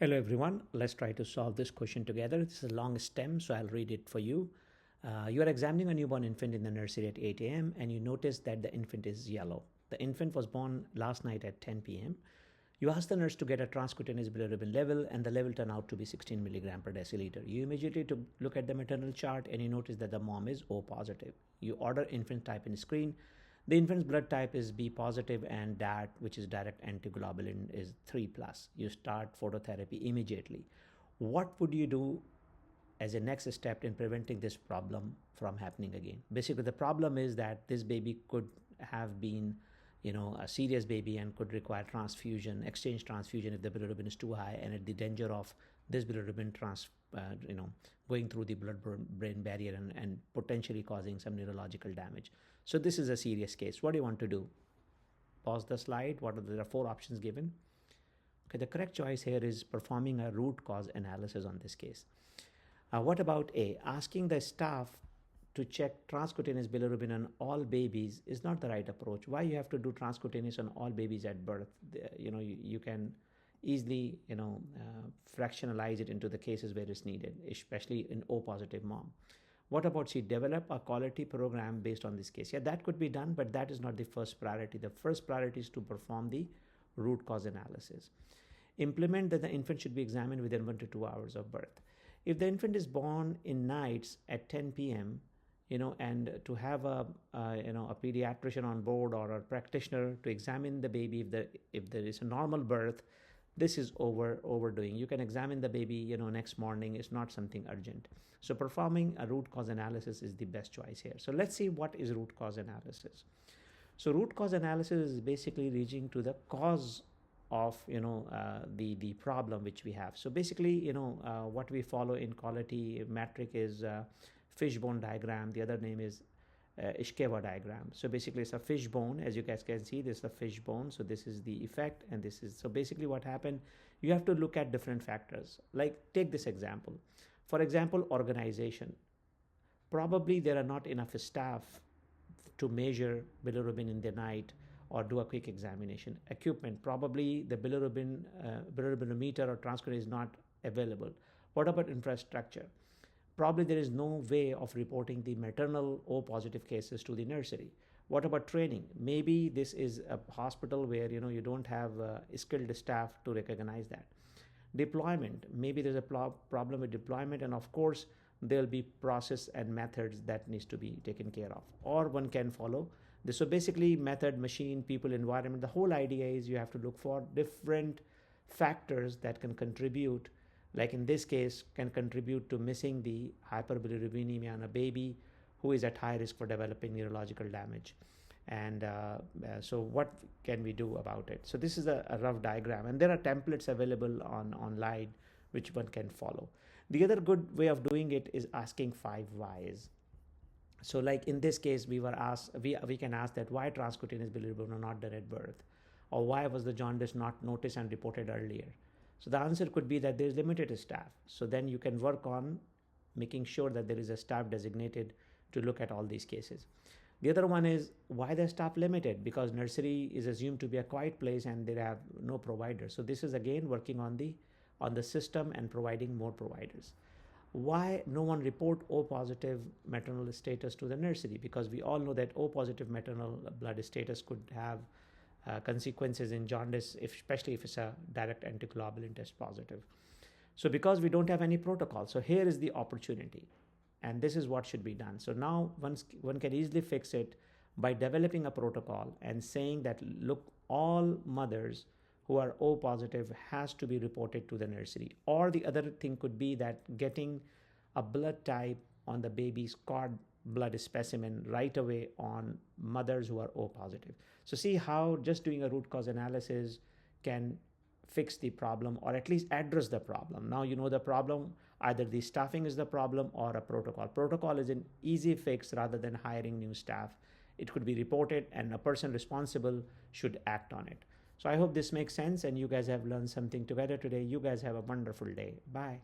Hello everyone, let's try to solve this question together. This is a long stem, so I'll read it for you. You are examining a newborn infant in the nursery at 8 a.m. and you notice that the infant is yellow. The infant was born last night at 10 p.m. You ask the nurse to get a transcutaneous bilirubin level and the level turned out to be 16 milligram per deciliter. You immediately look at the maternal chart and you notice that the mom is O positive. You order infant type in screen. The infant's blood type is B positive and DAT, which is direct antiglobulin, is 3+. You start phototherapy immediately. What would you do as a next step in preventing this problem from happening again? Basically, the problem is that this baby could have been a serious baby and could require transfusion, exchange transfusion if the bilirubin is too high and at the danger of this bilirubin going through the blood-brain barrier and potentially causing some neurological damage. So this is a serious case. What do you want to do? Pause the slide. There are 4 options given. Okay, the correct choice here is performing a root cause analysis on this case. What about A? Asking the staff to check transcutaneous bilirubin on all babies is not the right approach. Why you have to do transcutaneous on all babies at birth? You can easily fractionalize it into the cases where it's needed, especially in O positive mom. What about C? Develop a quality program based on this case. Yeah, that could be done, but that is not the first priority. The first priority is to perform the root cause analysis. Implement that the infant should be examined within 1 to 2 hours of birth. If the infant is born in nights at 10 p.m., and to have a pediatrician on board or a practitioner to examine the baby if there is a normal birth, this is overdoing. You can examine the baby next morning. It's not something urgent. So performing a root cause analysis is the best choice here. So let's see what is root cause analysis. So root cause analysis is basically reaching to the cause of the problem which we have. So basically what we follow in quality metric is fishbone diagram. The other name is Ishikawa diagram. So basically it's a fishbone. As you guys can see, this is a fishbone. So this is the effect and this is, so basically what happened, you have to look at different factors. Like take this example. For example, organization. Probably there are not enough staff to measure bilirubin in the night or do a quick examination. Equipment, probably the bilirubinometer or transcript is not available. What about infrastructure? Probably there is no way of reporting the maternal O positive cases to the nursery. What about training? Maybe this is a hospital where you don't have skilled staff to recognize that. Deployment, maybe there's a problem with deployment, and of course there'll be process and methods that needs to be taken care of, or one can follow this. So basically method, machine, people, environment, the whole idea is you have to look for different factors that can contribute, like in this case, can contribute to missing the hyperbilirubinemia in a baby who is at high risk for developing neurological damage. And so what can we do about it? So this is a rough diagram, and there are templates available online which one can follow. The other good way of doing it is asking 5 whys. So like in this case, we can ask that why transcutaneous bilirubin were not done at birth, or why was the jaundice not noticed and reported earlier? So the answer could be that there is limited staff. So then you can work on making sure that there is a staff designated to look at all these cases. The other one is why the staff limited, because nursery is assumed to be a quiet place and they have no providers. So this is again working on the system and providing more providers. Why no one report O positive maternal status to the nursery? Because we all know that O positive maternal blood status could have consequences in jaundice, especially if it's a direct antiglobulin test positive. So because we don't have any protocol, so here is the opportunity, and this is what should be done. So now one can easily fix it by developing a protocol and saying that, look, all mothers who are O positive has to be reported to the nursery. Or the other thing could be that getting a blood type on the baby's cord blood specimen right away on mothers who are O positive. So see how just doing a root cause analysis can fix the problem, or at least address the problem. Now you know the problem, either the staffing is the problem or a protocol. Protocol is an easy fix rather than hiring new staff. It could be reported and a person responsible should act on it. So I hope this makes sense and you guys have learned something together today. You guys have a wonderful day. Bye.